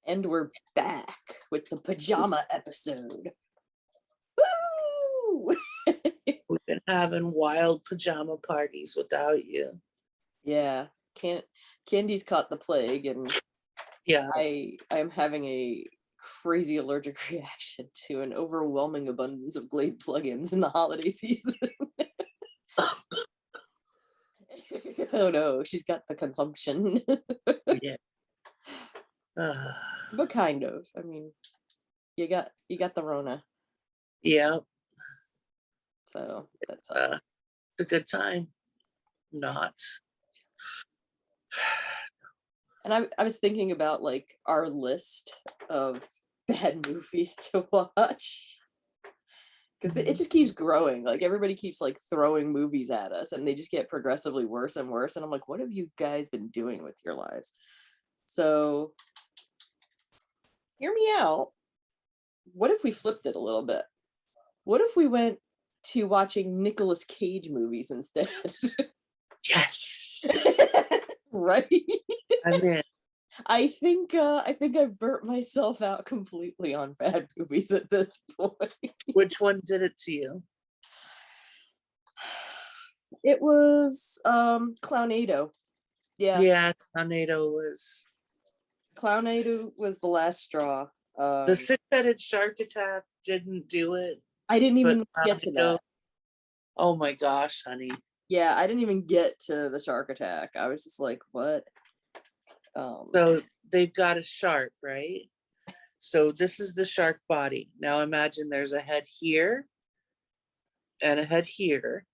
And we're back with the pajama episode. Woo! We've been having wild pajama parties without you. Yeah, Candy's caught the plague, and Yeah. I'm having a crazy allergic reaction to an overwhelming abundance of Glade plugins in the holiday season. Oh no, she's got the consumption. Yeah. But kind of. I mean, you got the Rona. Yeah. So that's It's a good time. Not. And I was thinking about like our list of bad movies to watch, because it just keeps growing. Like everybody keeps like throwing movies at us, and they just get progressively worse and worse. And I'm like, what have you guys been doing with your lives? So hear me out. What if we flipped it a little bit? What if we went to watching Nicolas Cage movies instead? Yes. Right? I'm in. I think I've burnt myself out completely on bad movies at this point. Which one did it to you? It was Clownado. Yeah, Tornado was the last straw. the six-headed shark attack didn't do it. I didn't even but get to that. Oh my gosh, honey. Yeah, I didn't even get to the shark attack. I was just like, what? So they've got a shark, right? So this is the shark body. Now imagine there's a head here, and a head here,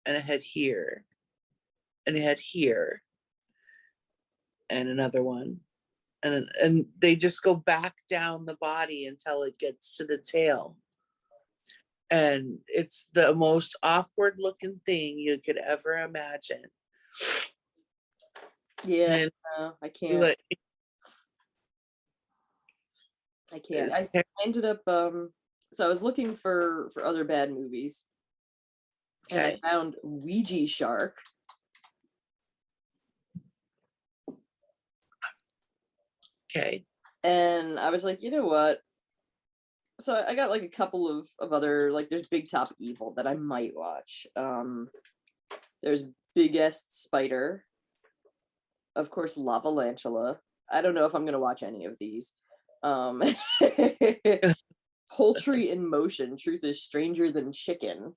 and a head here, and a head here, and another one. And they just go back down the body until it gets to the tail. And it's the most awkward looking thing you could ever imagine. Yeah, I can't. Like, I can't. I ended up so I was looking for other bad movies. Okay. And I found Ouija Shark. Okay. And I was like, you know what? So I got like a couple of other, like there's Big Top Evil that I might watch. There's Biggest Spider. Of course, Lavalantula. I don't know if I'm gonna watch any of these. Poultry in Motion. Truth is Stranger Than Chicken.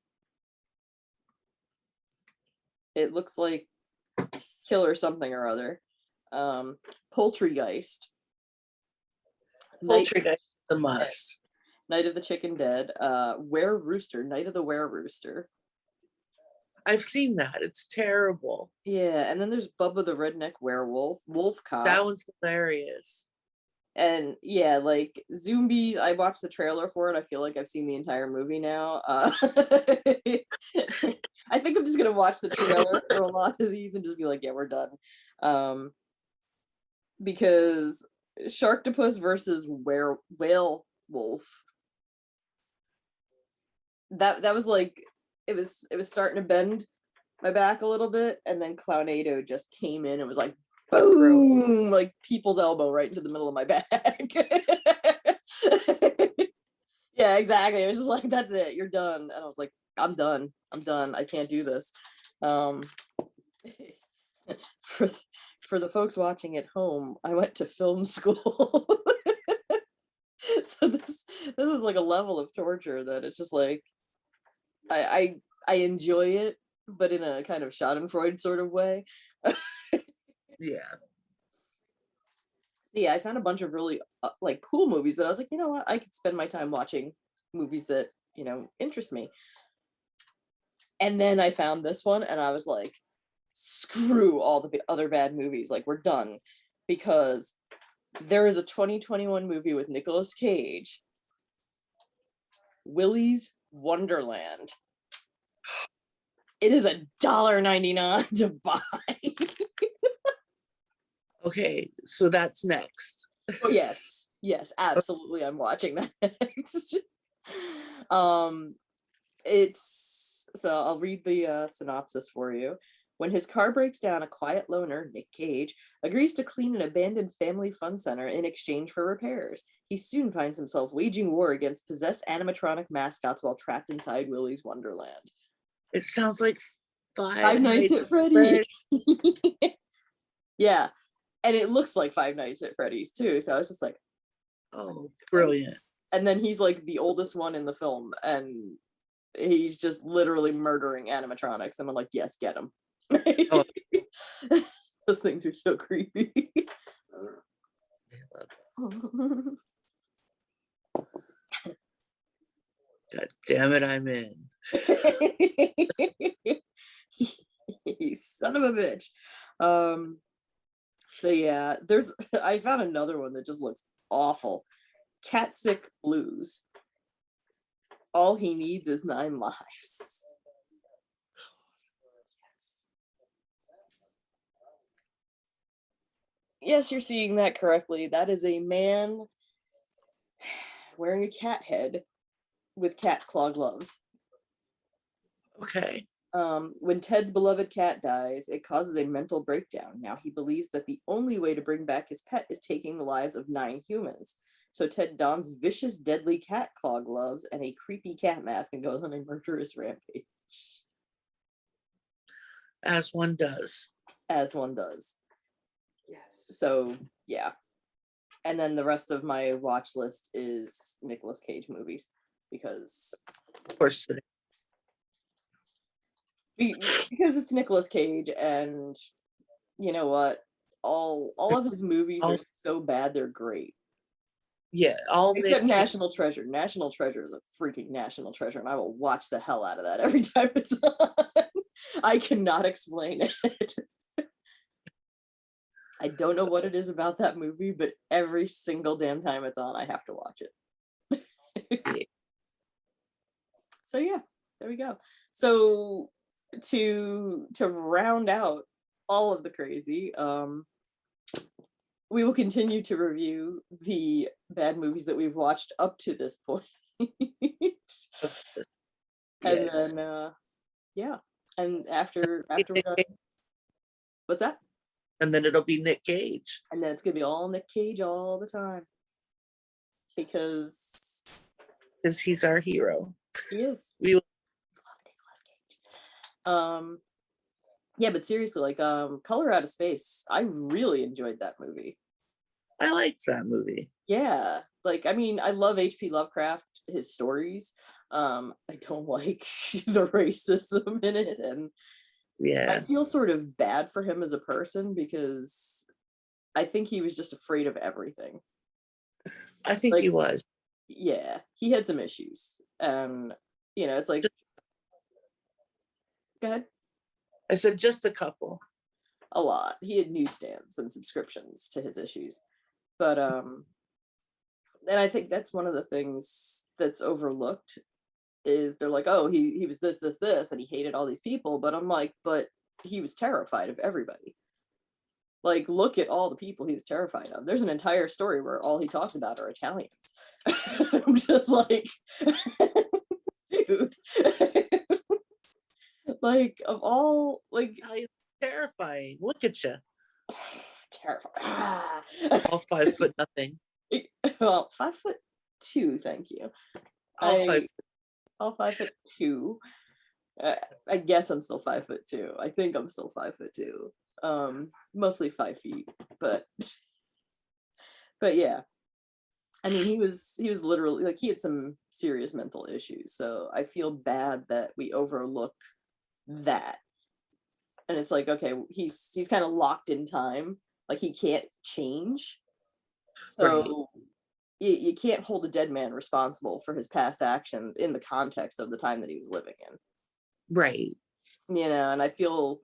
It looks like Killer something or other. Poultrygeist. Poultrygeist, the must. Night of the Chicken Dead. Were Rooster. Night of the Were Rooster. I've seen that. It's terrible. Yeah, and then there's Bubba the Redneck Werewolf. Wolf Cop. That one's hilarious. And yeah, like Zombies, I watched the trailer for it. I feel like I've seen the entire movie now. I think I'm just gonna watch the trailer for a lot of these and just be like, yeah, we're done. Because Sharktopus versus Whale Wolf. That was like it was starting to bend my back a little bit, and then Clownado just came in and was like, boom, like people's elbow right into the middle of my back. Yeah, exactly. It was just like, that's it, you're done. And I was like, I'm done. I can't do this. For the folks watching at home, I went to film school. So this is like a level of torture that it's just like I enjoy it, but in a kind of Schadenfreude sort of way. Yeah. Yeah, I found a bunch of really like cool movies that I was like, you know what, I could spend my time watching movies that, you know, interest me. And then I found this one and I was like, screw all the other bad movies, like we're done, because there is a 2021 movie with Nicolas Cage, Willy's Wonderland. It is $1.99 to buy. Okay, so that's next. Oh, yes, absolutely. I'm watching that next. It's so I'll read the synopsis for you. When his car breaks down, a quiet loner, Nick Cage, agrees to clean an abandoned family fun center in exchange for repairs. He soon finds himself waging war against possessed animatronic mascots while trapped inside Willy's Wonderland. It sounds like Five Nights at Freddy's. Yeah. And it looks like Five Nights at Freddy's too. So I was just like, oh, brilliant. And then he's like the oldest one in the film, and he's just literally murdering animatronics. And I'm like, yes, get him. Oh. Those things are so creepy. God damn it, I'm in. You son of a bitch. So yeah, I found another one that just looks awful. Cat Sick Blues. All he needs is 9 lives. Yes, you're seeing that correctly. That is a man wearing a cat head with cat claw gloves. Okay. When Ted's beloved cat dies, it causes a mental breakdown. Now he believes that the only way to bring back his pet is taking the lives of 9 humans. So Ted dons vicious, deadly cat claw gloves and a creepy cat mask and goes on a murderous rampage. As one does. As one does. Yes. So, yeah. And then the rest of my watch list is Nicolas Cage movies, because... Of course. Because it's Nicolas Cage, and you know what? All of his movies are so bad, they're great. Yeah, except National Treasure. National Treasure is a freaking national treasure, and I will watch the hell out of that every time it's on. I cannot explain it. I don't know what it is about that movie, but every single damn time it's on, I have to watch it. So yeah, there we go. So to round out all of the crazy, we will continue to review the bad movies that we've watched up to this point. And then yeah, and after we're done, what's that? And then it'll be Nick Cage. And then it's gonna be all Nick Cage all the time, because he's our hero. He is. We love Nicolas Cage. Yeah, but seriously, like Color Out of Space, I really enjoyed that movie. I liked that movie. Yeah, like I mean, I love H.P. Lovecraft, his stories. I don't like the racism in it, and yeah, I feel sort of bad for him as a person, because I think he was just afraid of everything. I think like, he was. Yeah, he had some issues, and you know, it's like. Go ahead. I said just a couple. A lot. He had newsstands and subscriptions to his issues, but and I think that's one of the things that's overlooked, is they're like, oh, he was this, and he hated all these people, but I'm like, but he was terrified of everybody. Like, look at all the people he was terrified of. There's an entire story where all he talks about are Italians. I'm just like, dude. Like, of all, like, terrifying. Look at you. Terrifying. All 5 foot nothing. Well, 5'2", thank you. All 5'2". I guess I'm still 5'2". I think I'm still 5'2". Mostly 5 feet, but yeah. I mean, he was literally, like, he had some serious mental issues, so I feel bad that we overlook that. And it's like, okay, he's kind of locked in time, like he can't change, so right. You can't hold a dead man responsible for his past actions in the context of the time that he was living in, right? You know, and I feel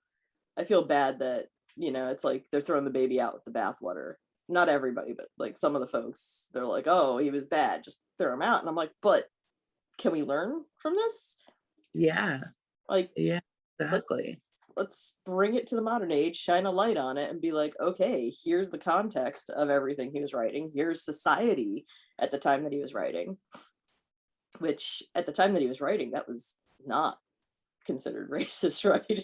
bad that, you know, it's like they're throwing the baby out with the bathwater. Not everybody, but like some of the folks, they're like, oh, he was bad, just throw him out. And I'm like, but can we learn from this? Yeah, like, yeah, exactly. Let's bring it to the modern age, shine a light on it, and be like, okay, here's the context of everything he was writing. Here's society at the time that he was writing, which at the time that he was writing, that was not considered racist writing.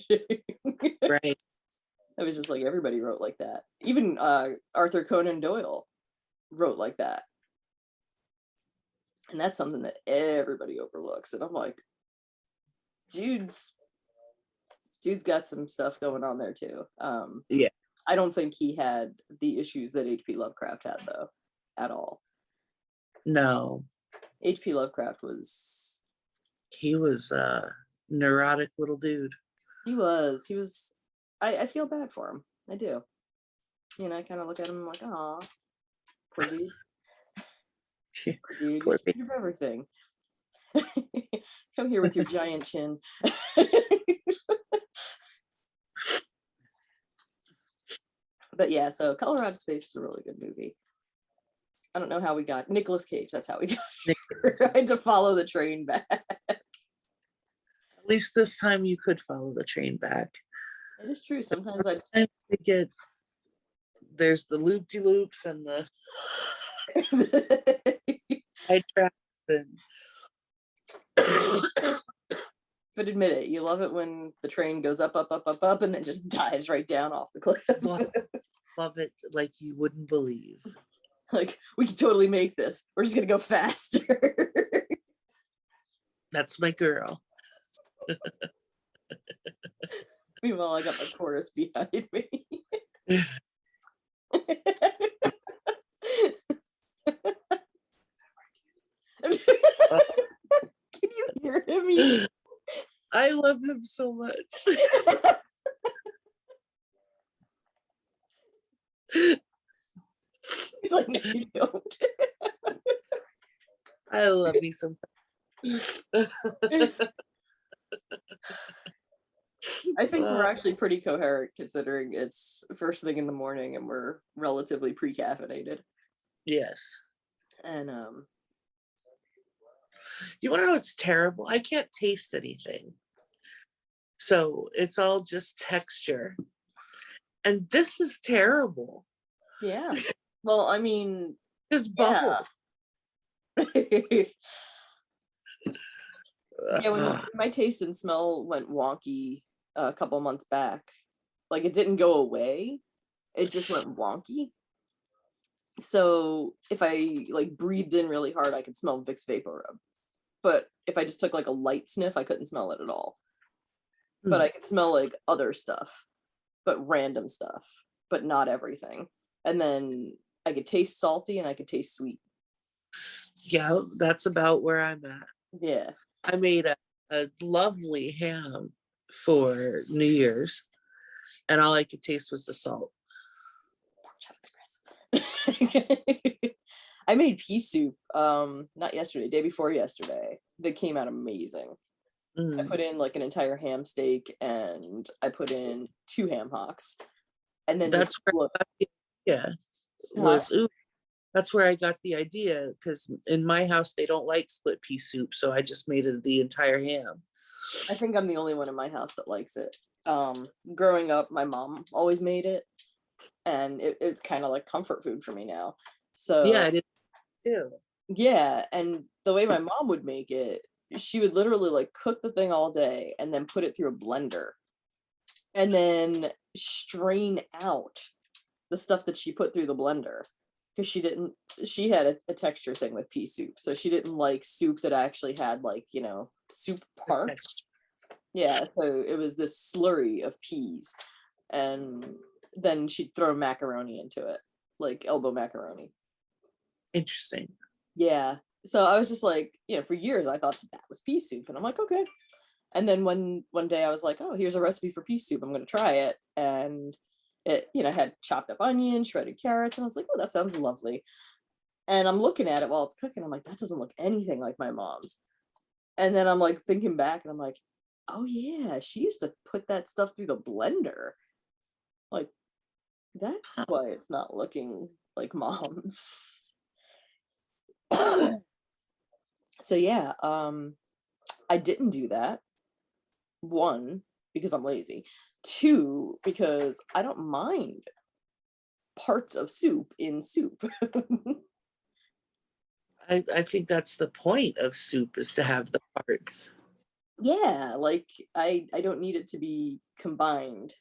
Right. It was just like everybody wrote like that. Even Arthur Conan Doyle wrote like that. And that's something that everybody overlooks. And I'm like, dude's got some stuff going on there too. Yeah. I don't think he had the issues that H.P. Lovecraft had, though, at all. No. H.P. Lovecraft was... He was a neurotic little dude. He was... I feel bad for him. I do. You know, I kind of look at him like, aw, poor dude. Poor dude, you're scared of everything. Come here with your giant chin. But yeah, so Color Out of Space was a really good movie. I don't know how we got Nicolas Cage. That's how we got trying to follow the train back. At least this time you could follow the train back. It is true. Sometimes I get there's the loop-de-loops and the I traps and but admit it, you love it when the train goes up, and then just dives right down off the cliff. Love it like you wouldn't believe. Like, we can totally make this. We're just gonna go faster. That's my girl. Meanwhile, I got my chorus behind me. Can you hear him? I love him so much. He's like, no, you don't. I love me some. I think we're actually pretty coherent considering it's first thing in the morning and we're relatively pre-caffeinated. Yes. And you want to know what's terrible? I can't taste anything. So it's all just texture. And this is terrible. Yeah. Well, I mean, just bubbles. Yeah, when my taste and smell went wonky a couple months back, like it didn't go away, it just went wonky. So if I like breathed in really hard, I could smell Vicks Vapor Rub. But if I just took like a light sniff, I couldn't smell it at all. But I could smell like other stuff, but random stuff, but not everything. And then I could taste salty and I could taste sweet. Yeah, that's about where I'm at. Yeah. I made a lovely ham for New Year's, and all I could taste was the salt. Pork chop express. I made pea soup, not yesterday, day before yesterday. That came out amazing. I put in like an entire ham steak, and I put in 2 ham hocks, and then that's where that's where I got the idea, because in my house they don't like split pea soup, so I just made it the entire ham. I think I'm the only one in my house that likes it. Growing up, my mom always made it, and it's kind of like comfort food for me now. So yeah, I did too. Yeah, and the way my mom would make it, she would literally like cook the thing all day and then put it through a blender and then strain out the stuff that she put through the blender, because she had a texture thing with pea soup, so she didn't like soup that actually had like, you know, soup parts. Yeah, so it was this slurry of peas, and then she'd throw macaroni into it, like elbow macaroni. Interesting. Yeah, so I was just like, you know, for years I thought that was pea soup, and I'm like, okay. And then one day I was like, oh, here's a recipe for pea soup, I'm gonna try it. And it, you know, had chopped up onions, shredded carrots, and I was like, oh, that sounds lovely. And I'm looking at it while it's cooking, I'm like, that doesn't look anything like my mom's. And then I'm like thinking back, and I'm like, oh yeah, she used to put that stuff through the blender. Like, that's why it's not looking like mom's. So yeah, I didn't do that. 1, because I'm lazy. 2, because I don't mind parts of soup in soup. I think that's the point of soup, is to have the parts. Yeah, like I don't need it to be combined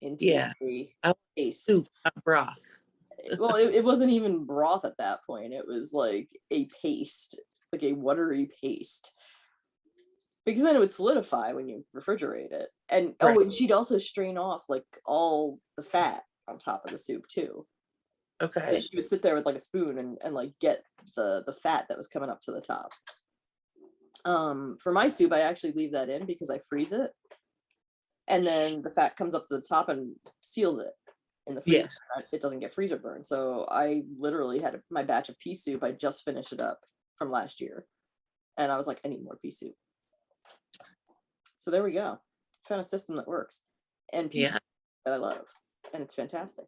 into Yeah. a I want paste. soup, not broth. Well, it wasn't even broth at that point. It was like a paste, like a watery paste. Because then it would solidify when you refrigerate it. And Right. oh, and she'd also strain off like all the fat on top of the soup too. So Okay. she would sit there with like a spoon and like get the fat that was coming up to the top. For my soup, I actually leave that in because I freeze it, and then the fat comes up to the top and seals it in the freezer. Yes. It doesn't get freezer burn. So I literally had my batch of pea soup. I just finished it up from last year, and I was like, I need more pea soup. So there we go. Found a system that works, and pea Yeah. soup that I love, and it's fantastic.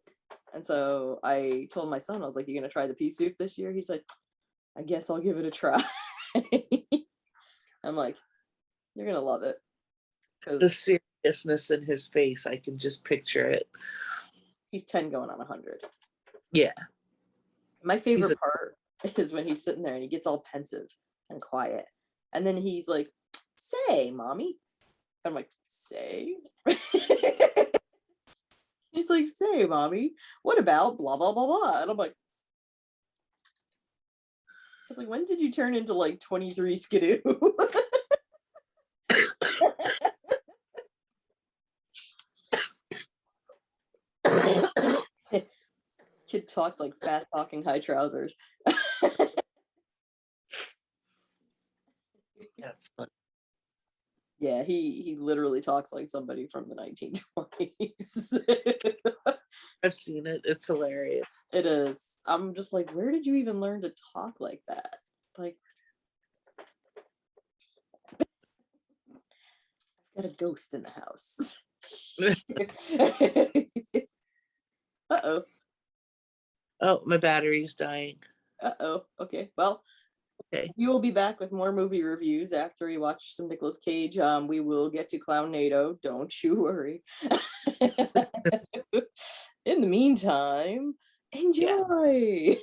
And so I told my son, I was like, "You gonna try the pea soup this year?" He's like, "I guess I'll give it a try." I'm like, "You're gonna love it," The because seriousness in his face, I can just picture it. he's 10 going on 100. Yeah. My He's favorite a, part is when he's sitting there and he gets all pensive and quiet. And then he's like, "Say, mommy." I'm like, "Say?" He's like, "Say, mommy, what about blah, blah, blah, blah?" And I'm like, I was like, when did you turn into like 23 Skidoo? Kid talks like fast talking high trousers. that's fun. Yeah, he literally talks like somebody from the 1920s. I've seen it. It's hilarious. It is. I'm just like, where did you even learn to talk like that? Like, I've got a ghost in the house. Uh-oh. Oh, my battery's dying. Uh-oh. Okay. Well, Okay. we will be back with more movie reviews after we watch some Nicolas Cage. We will get to Clownado. Don't you worry. In the meantime, Yeah. enjoy.